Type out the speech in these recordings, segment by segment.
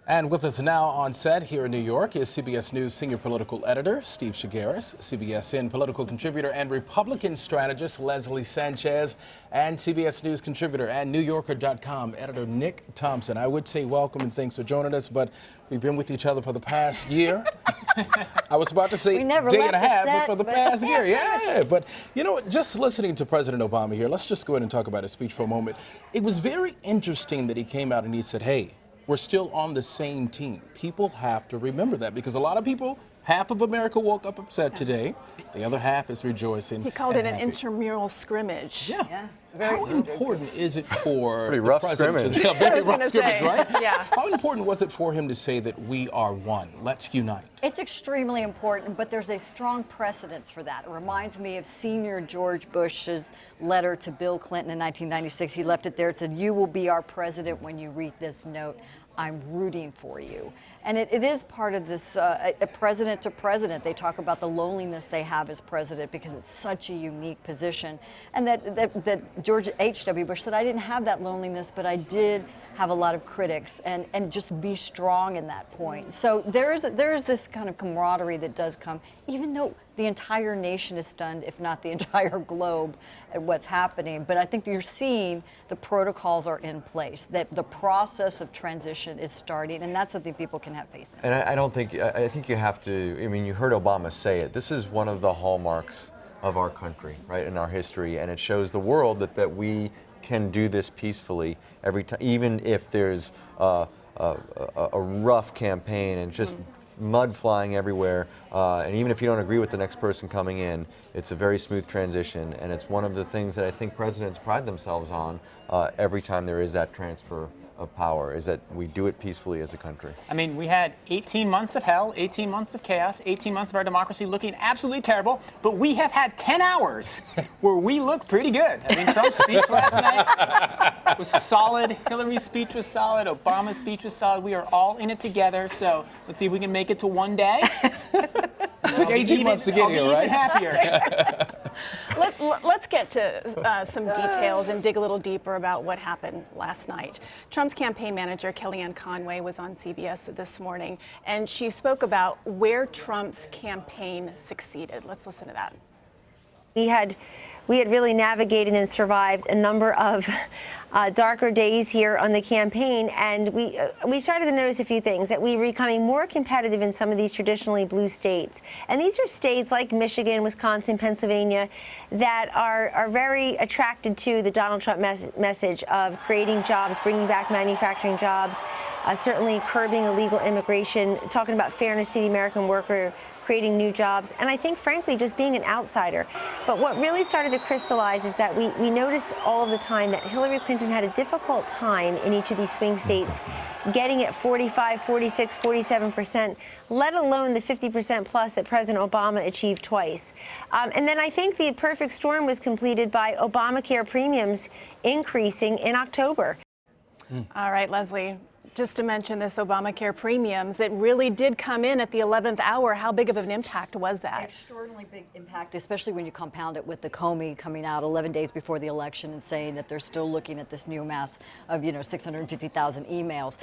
And with us now on set here in New York is CBS News senior political editor Steve Chaggaris, CBSN political contributor and Republican strategist Leslie Sanchez, and CBS News contributor and NewYorker.com editor Nick Thompson. I would say welcome and thanks for joining us, but we've been with each other for the past year. I was about to say day and a half, but for the past year, yeah. But you know, just listening to President Obama here, let's just go ahead and talk about his speech for a moment. It was very interesting that he came out and he said, hey, we're still on the same team. People have to remember that because a lot of people, half of America woke up upset today. The other half is rejoicing. He called it an intramural scrimmage. Yeah. How important is it for pretty the rough president? scrimmage. Yeah, very rough scrimmage, right? Yeah. How important was it for him to say that we are one? Let's unite. It's extremely important, but there's a strong precedence for that. It reminds me of senior George Bush's letter to Bill Clinton in 1996. He left it there. It said, "You will be our president when you read this note. I'm rooting for you." And it is part of this a president to president. They talk about the loneliness they have as president because it's such a unique position. And that George H.W. Bush said, I didn't have that loneliness, but I did have a lot of critics, and just be strong in that point. So there is this kind of camaraderie that does come, even though the entire nation is stunned, if not the entire globe, at what's happening. But I think you're seeing the protocols are in place, that the process of transition is starting, and that's something people can have faith in. And I think you have to, I mean, you heard Obama say it. This is one of the hallmarks of our country, right, in our history, and it shows the world that we can do this peacefully every time, even if there's a rough campaign and just mud flying everywhere, and even if you don't agree with the next person coming in, it's a very smooth transition, and it's one of the things that I think presidents pride themselves on every time there is that transfer of power, is that we do it peacefully as a country. I mean, we had 18 months of hell, 18 months of chaos, 18 months of our democracy looking absolutely terrible, but we have had 10 hours where we look pretty good. I mean, Trump's speech last night was solid, Hillary's speech was solid, Obama's speech was solid. We are all in it together, so let's see if we can make it to one day. It took 18 months to get here, right? Happier. Let's get to some details and dig a little deeper about what happened last night. Trump's campaign manager, Kellyanne Conway, was on CBS this morning, and she spoke about where Trump's campaign succeeded. Let's listen to that. We had really navigated and survived a number of darker days here on the campaign, and we started to notice a few things, that we were becoming more competitive in some of these traditionally blue states. And these are states like Michigan, Wisconsin, Pennsylvania that are very attracted to the Donald Trump message of creating jobs, bringing back manufacturing jobs, certainly curbing illegal immigration, talking about fairness to the American worker, creating new jobs, and I think, frankly, just being an outsider. But what really started to crystallize is that we noticed all of the time that Hillary Clinton had a difficult time in each of these swing states getting at 45, 46, 47%, let alone the 50% plus that President Obama achieved twice. And then I think the perfect storm was completed by Obamacare premiums increasing in October. All right, Leslie. Just to mention this Obamacare premiums, it really did come in at the 11th hour. How big of an impact was that? Extraordinarily big impact, especially when you compound it with the Comey coming out 11 days before the election and saying that they're still looking at this new mass of 650,000 emails.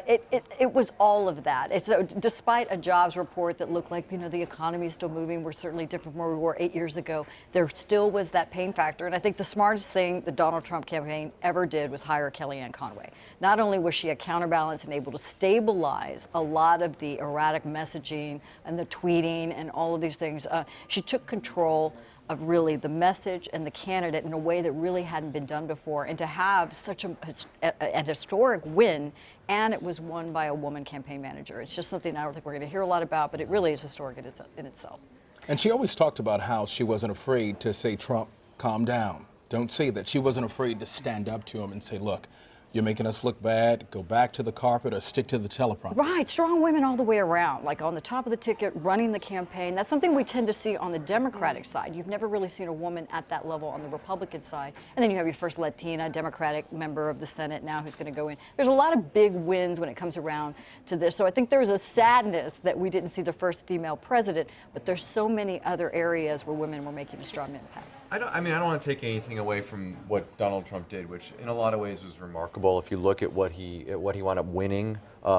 It was all of that. So despite a jobs report that looked like the economy is still moving, we're certainly different from where we were 8 years ago. There still was that pain factor, and I think the smartest thing the Donald Trump campaign ever did was hire Kellyanne Conway. Not only was she a counterbalance and able to stabilize a lot of the erratic messaging and the tweeting and all of these things, she took control of really the message and the candidate in a way that really hadn't been done before. And to have such a historic win, and it was won by a woman campaign manager. It's just something I don't think we're going to hear a lot about, but it really is historic in itself. And she always talked about how she wasn't afraid to say, Trump, calm down. Don't say that. She wasn't afraid to stand up to him and say, look, you're making us look bad, go back to the carpet or stick to the teleprompter. Right, strong women all the way around, like on the top of the ticket, running the campaign. That's something we tend to see on the Democratic side. You've never really seen a woman at that level on the Republican side. And then you have your first Latina Democratic member of the Senate now who's going to go in. There's a lot of big wins when it comes around to this. So I think there's a sadness that we didn't see the first female president, but there's so many other areas where women were making a strong impact. I don't want to take anything away from what Donald Trump did, which in a lot of ways was remarkable. If you look at what he wound up winning,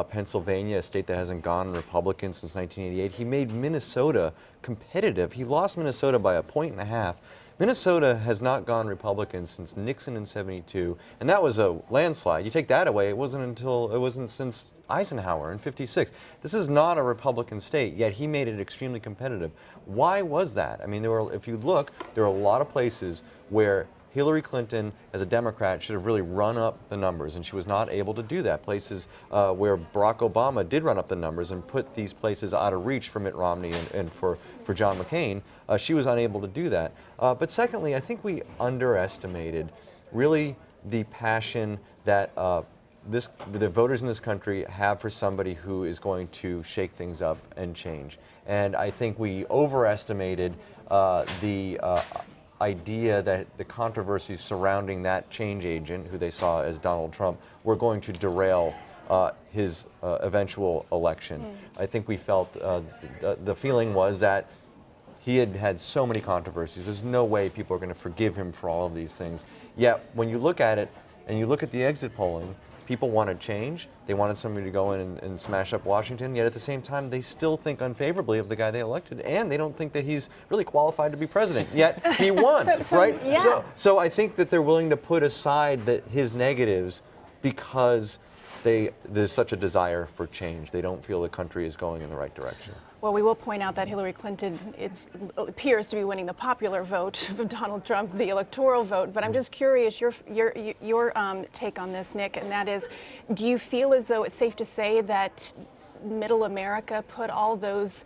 Pennsylvania, a state that hasn't gone Republican since 1988, he made Minnesota competitive. He lost Minnesota by 1.5 points. Minnesota has not gone Republican since Nixon in '72, and that was a landslide. You take that away, it wasn't since Eisenhower in '56. This is not a Republican state, yet he made it extremely competitive. Why was that? I mean, if you look, there are a lot of places where Hillary Clinton, as a Democrat, should have really run up the numbers, and she was not able to do that. Places where Barack Obama did run up the numbers and put these places out of reach for Mitt Romney and for John McCain, she was unable to do that. But secondly, I think we underestimated really the passion that the voters in this country have for somebody who is going to shake things up and change. And I think we overestimated the idea that the controversies surrounding that change agent, who they saw as Donald Trump, were going to derail his eventual election. I think we felt the feeling was that he had had so many controversies. There's no way people are going to forgive him for all of these things. Yet, when you look at it and you look at the exit polling, people wanted change. They wanted somebody to go in and smash up Washington, yet at the same time, they still think unfavorably of the guy they elected, and they don't think that he's really qualified to be president, yet he won, right? Yeah. So I think that they're willing to put aside his negatives because there's such a desire for change. They don't feel the country is going in the right direction. Well, we will point out that Hillary Clinton appears to be winning the popular vote of Donald Trump, the electoral vote. But I'm just curious your take on this, Nick, and that is, do you feel as though it's safe to say that Middle America put all those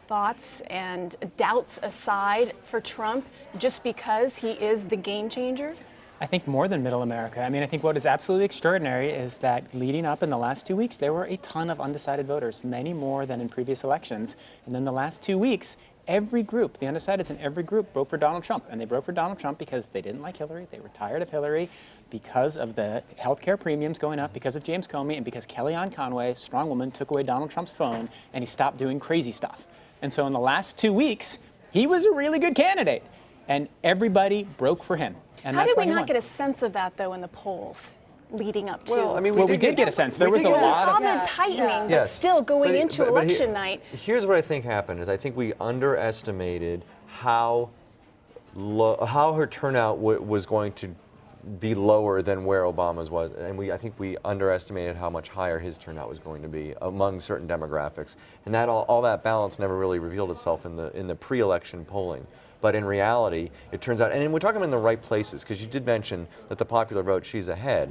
thoughts and doubts aside for Trump just because he is the game changer? I think more than Middle America. I mean, I think what is absolutely extraordinary is that leading up in the last 2 weeks, there were a ton of undecided voters, many more than in previous elections. And then the last 2 weeks, every group, the undecideds in every group, broke for Donald Trump. And they broke for Donald Trump because they didn't like Hillary, they were tired of Hillary, because of the health care premiums going up, because of James Comey, and because Kellyanne Conway, strong woman, took away Donald Trump's phone and he stopped doing crazy stuff. And so in the last 2 weeks, he was a really good candidate. And everybody broke for him. And How that's did we why he not won. get a sense of that, though, in the polls leading up to? Well, I mean, we did get a sense. There was a we lot saw of... the tightening, but Yes. still going into but election night. Here's what I think happened: is I think we underestimated how her turnout was going to be lower than where Obama's was, and I think we underestimated how much higher his turnout was going to be among certain demographics, and that all that balance never really revealed itself in the pre-election polling. But in reality, it turns out, and we're talking in the right places, because you did mention that the popular vote, she's ahead.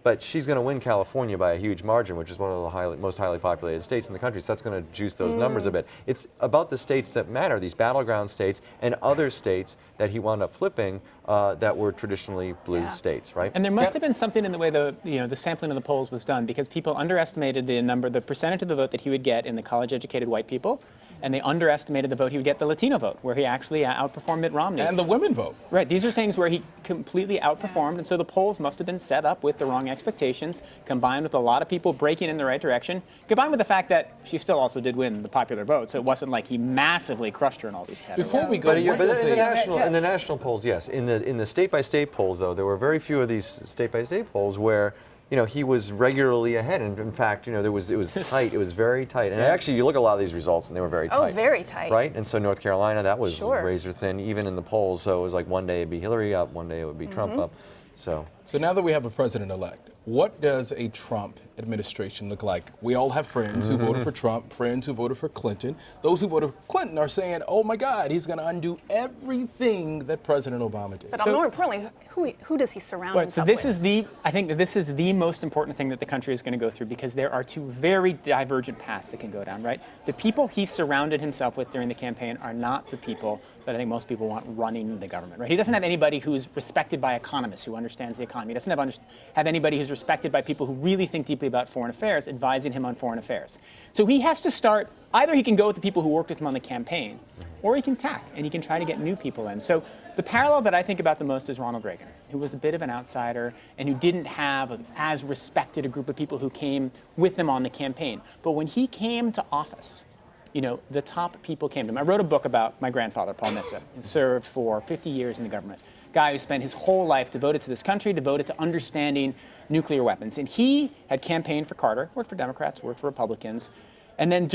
But she's going to win California by a huge margin, which is one of the most highly populated states in the country. So that's going to juice those numbers a bit. It's about the states that matter, these battleground states and other states that he wound up flipping that were traditionally blue states, right? And there must have been something in the way the sampling of the polls was done, because people underestimated the percentage of the vote that he would get in the college-educated white people, and they underestimated the vote he would get the Latino vote, where he actually outperformed Mitt Romney. And the women vote. Right. These are things where he completely outperformed, and so the polls must have been set up with the wrong expectations, combined with a lot of people breaking in the right direction, combined with the fact that she still also did win the popular vote, so it wasn't like he massively crushed her in all these categories. Before we go, But in the national polls, yes. In the state-by-state polls, though, there were very few of these state-by-state polls where he was regularly ahead. And in fact, it was tight. It was very tight. And actually, you look at a lot of these results, and they were very tight. Oh, very tight. Right? And so North Carolina, that was razor thin, even in the polls. So it was like one day it'd be Hillary up, one day it would be Trump up. So now that we have a president-elect, what does a Trump administration look like? We all have friends who voted for Trump, friends who voted for Clinton. Those who voted for Clinton are saying, oh my God, he's going to undo everything that President Obama did. But more importantly, who does he surround Right, so himself with? I think that this is the most important thing that the country is going to go through, because there are two very divergent paths that can go down, right? The people he surrounded himself with during the campaign are not the people that I think most people want running the government, right? He doesn't have anybody who's respected by economists who understands the economy. He doesn't have anybody who's respected by people who really think deeply about foreign affairs, advising him on foreign affairs. So he has to start, either he can go with the people who worked with him on the campaign, or he can tack, and he can try to get new people in. So the parallel that I think about the most is Ronald Reagan, who was a bit of an outsider and who didn't have as respected a group of people who came with him on the campaign. But when he came to office, the top people came to him. I wrote a book about my grandfather, Paul Nitze, who served for 50 years in the government. Guy who spent his whole life devoted to this country, devoted to understanding nuclear weapons. And he had campaigned for Carter, worked for Democrats, worked for Republicans. And then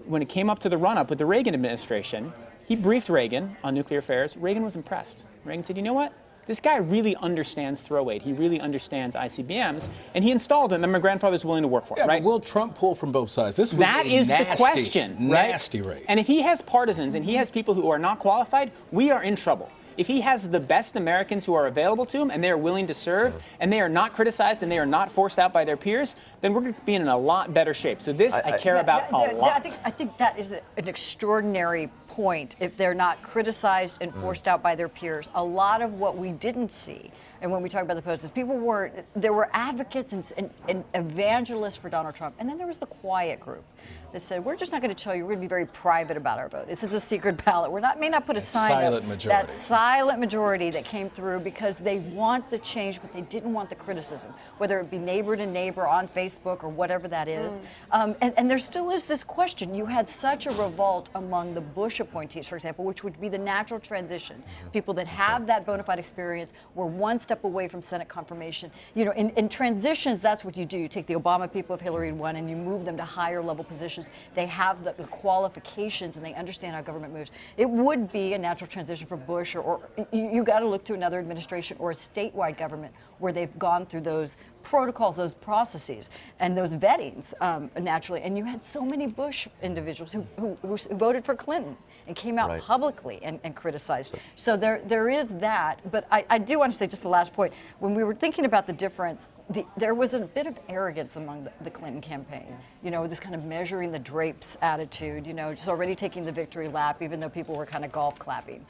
when it came up to the run-up with the Reagan administration, he briefed Reagan on nuclear affairs. Reagan was impressed. Reagan said, you know what? This guy really understands throw weight. He really understands ICBMs, and he installed him, and my grandfather's willing to work for him, right? But will Trump pull from both sides? This was that is the question, right? Nasty race. And if he has partisans and he has people who are not qualified, we are in trouble. If he has the best Americans who are available to him and they are willing to serve and they are not criticized and they are not forced out by their peers, then we're going to be in a lot better shape. So this I care about a lot. I think that is an extraordinary point. If they're not criticized and forced out by their peers, a lot of what we didn't see, and when we talk about the posts, there were advocates and evangelists for Donald Trump, and then there was the quiet group that said, we're just not going to tell you, we're going to be very private about our vote. This is a secret ballot. May not put a sign up. That silent majority that came through because they want the change, but they didn't want the criticism, whether it be neighbor to neighbor on Facebook or whatever that is. And there still is this question. You had such a revolt among the Bush appointees, for example, which would be the natural transition. People that have that bona fide experience were one step away from Senate confirmation. In transitions, that's what you do. You take the Obama people, if Hillary won, and you move them to higher level positions. They have the qualifications and they understand how government moves. It would be a natural transition for Bush, or you got to look to another administration or a statewide government where they've gone through those protocols, those processes, and those vettings naturally. And you had so many Bush individuals who voted for Clinton and came out publicly and criticized. So there is that. But I do want to say just the last point. When we were thinking about the difference, there was a bit of arrogance among the Clinton campaign. This kind of measuring the drapes attitude, just already taking the victory lap, even though people were kind of golf clapping.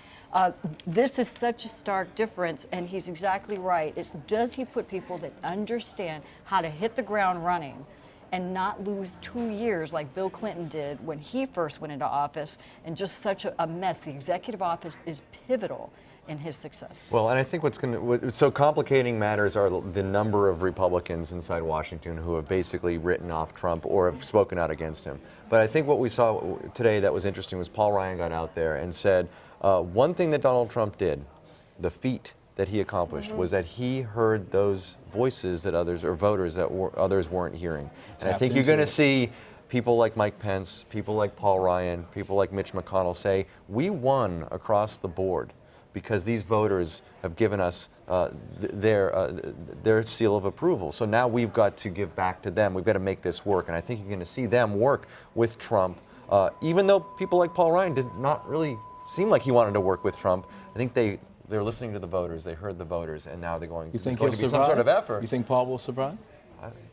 This is such a stark difference, and he's exactly right. Does he put people that understand how to hit the ground running and not lose 2 years like Bill Clinton did when he first went into office, and just such a mess? The executive office is pivotal in his success. Well, and I think what's so complicating matters are the number of Republicans inside Washington who have basically written off Trump or have spoken out against him. But I think what we saw today that was interesting was Paul Ryan got out there and said, one thing that Donald Trump did, the feat that he accomplished, was that he heard those voices that voters that others weren't hearing. And I think you're going to see people like Mike Pence, people like Paul Ryan, people like Mitch McConnell say, we won across the board because these voters have given us their seal of approval. So now we've got to give back to them. We've got to make this work. And I think you're going to see them work with Trump, even though people like Paul Ryan did not really seem like he wanted to work with Trump. I think they're listening to the voters. They heard the voters, and now they're going. You think he'll survive? Some sort of effort. You think Paul will survive?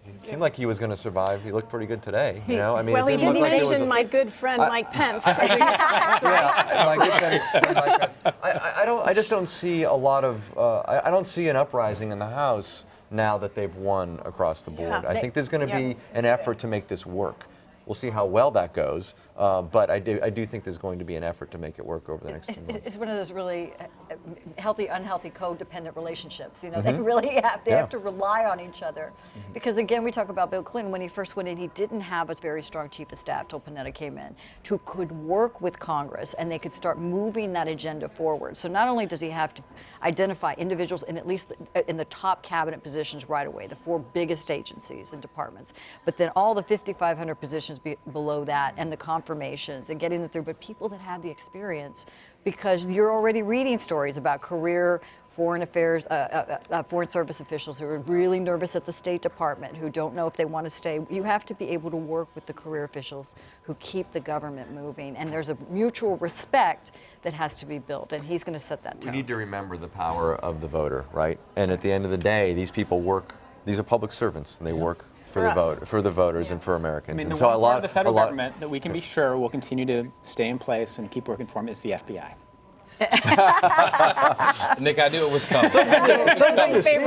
It seemed like he was going to survive. He looked pretty good today. He didn't mention my good friend Mike Pence. Yeah, my good friend Mike Pence. I just don't see a lot of. I don't see an uprising in the House now that they've won across the board. I think there's going to be an effort to make this work. We'll see how well that goes, but I do think there's going to be an effort to make it work over the next few months. It's one of those really healthy, unhealthy, codependent relationships. They really have to rely on each other. Because again, we talk about Bill Clinton. When he first went in, he didn't have a very strong chief of staff till Panetta came in, who could work with Congress and they could start moving that agenda forward. So not only does he have to identify individuals in at least in the top cabinet positions right away, the 4 biggest agencies and departments, but then all the 5,500 positions below that and the confirmations and getting them through, but people that have the experience, because you're already reading stories about career foreign affairs, foreign service officials who are really nervous at the State Department, who don't know if they want to stay. You have to be able to work with the career officials who keep the government moving, and there's a mutual respect that has to be built, and he's going to set that tone. We need to remember the power of the voter, right? And at the end of the day, these people work. These are public servants, and they work for the voters and for Americans. And so a lot of the federal government that we can be sure will continue to stay in place and keep working for them is the FBI. Nick, I knew it was coming. Something to see.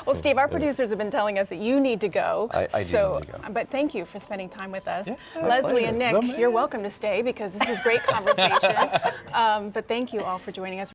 Well, Steve, our producers have been telling us that you need to go. I do need to go. But thank you for spending time with us. Yeah, Leslie and Nick, you're welcome to stay because this is great conversation. But thank you all for joining us.